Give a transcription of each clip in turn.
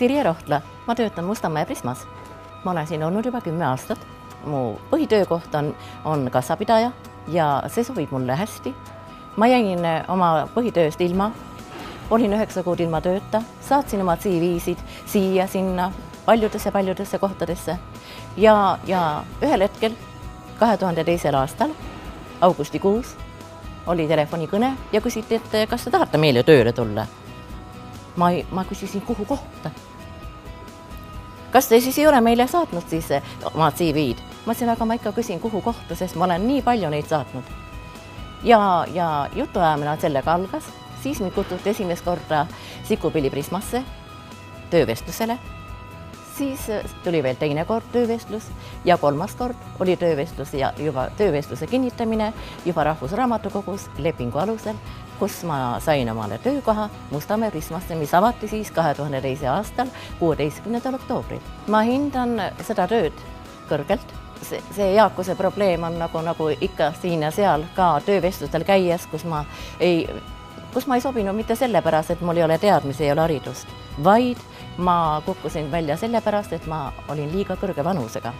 Sirje Rohtla, ma töötan Mustamäe Prismas. Ma olen siin olnud juba 10 aastat. Mu põhitöökoht on kassapidaja ja see sobib mulle hästi. Ma jäin oma põhitööst ilma, olin 9 kuud ilma tööta, saatsin oma CV-sid siia, sinna, paljudesse kohtadesse. Ja ühel hetkel 2002. aastal, augustikuus, oli telefonikõne ja küsiti, et kas te tahate meile tööle tulla. Ma küsisin, kuhu kohta. Kas te siis ei ole meile saatnud siis oma CV-d? Ma ütlesin, aga ma ikka küsin, kuhu kohta, sest ma olen nii palju neid saatnud. Ja jutuajamine sellega algas, siis mind kutsuti esimest korda Sikupilli Prismasse töövestlusele. Siis tuli veel teine kord töövestlus ja kolmas kord oli töövestlus ja juba töövestluse kinnitamine juba Rahvusraamatukogus lepingu alusel, kus ma sain omale töökoha Mustamäe Prismasse, mis avati siis 2002. aastal 16. oktoobril. Ma hindan seda tööd kõrgelt. See eakuse probleem on nagu ikka siin ja seal ka töövestlustel käies, kus ma ei sobinud mitte sellepärast, et mul ei ole teadmisi, ei ole haridust, vaid ma kukkusin välja sellepärast, et ma olin liiga kõrge vanusega.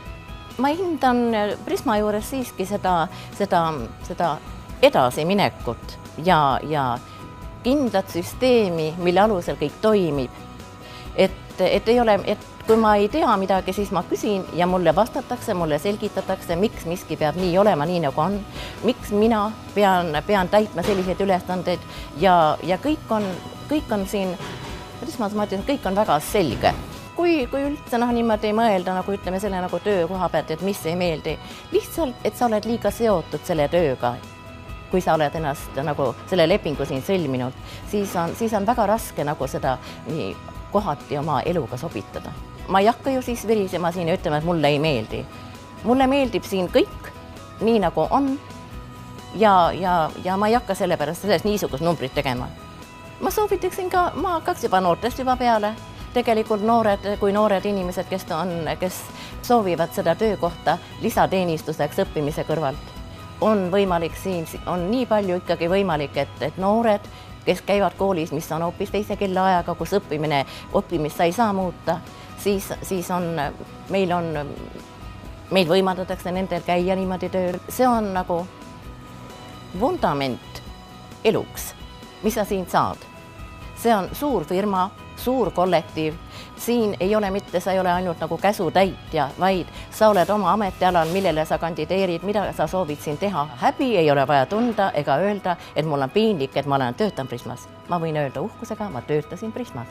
Ma hindan Prisma juures siiski seda edasiminekut ja kindlat süsteemi, mille alusel kõik toimib. Et ei ole, et kui ma ei tea midagi, siis ma küsin ja mulle vastatakse, mulle selgitatakse, miks miski peab nii olema, nii nagu on, miks mina pean täitma selliseid ülesandeid ja kõik on siin, Prismas ma ütlen, kõik on väga selge. Kui üldse niimoodi mõelda, nagu ütleme selle nagu töökoha pealt, et mis ei meeldi, lihtsalt, et sa oled liiga seotud selle tööga, kui sa oled ennast nagu selle lepingu siin sõlminud, siis on väga raske nagu seda nii kohati oma eluga sobitada. Ma ei hakka ju siis virisema siin ja ütlema, et mulle ei meeldi. Mulle meeldib siin kõik nii nagu on ja ma ei hakka sellepärast sellest niisugust numbrit tegema. Ma soovitaksin ka, ma hakkaks juba noortest juba peale. Tegelikult noored inimesed, kes soovivad seda töökohta lisateenistuseks õppimise kõrvalt, on võimalik siin, on nii palju ikkagi võimalik, et noored, kes käivad koolis, mis on hoopis teise kellaajaga, kus õppimist sa ei saa muuta, siis meil võimaldatakse nendel käia niimoodi tööl. See on nagu vundament eluks, mis sa siin saad. See on suur firma, suur kollektiiv. Siin ei ole mitte, sa ei ole ainult nagu käsutäitja, vaid sa oled oma ametialal, millele sa kandideerid, mida sa soovid siin teha. Häbi ei ole vaja tunda ega öelda, et mul on piinlik, et ma töötan Prismas. Ma võin öelda uhkusega, ma töötasin Prismas.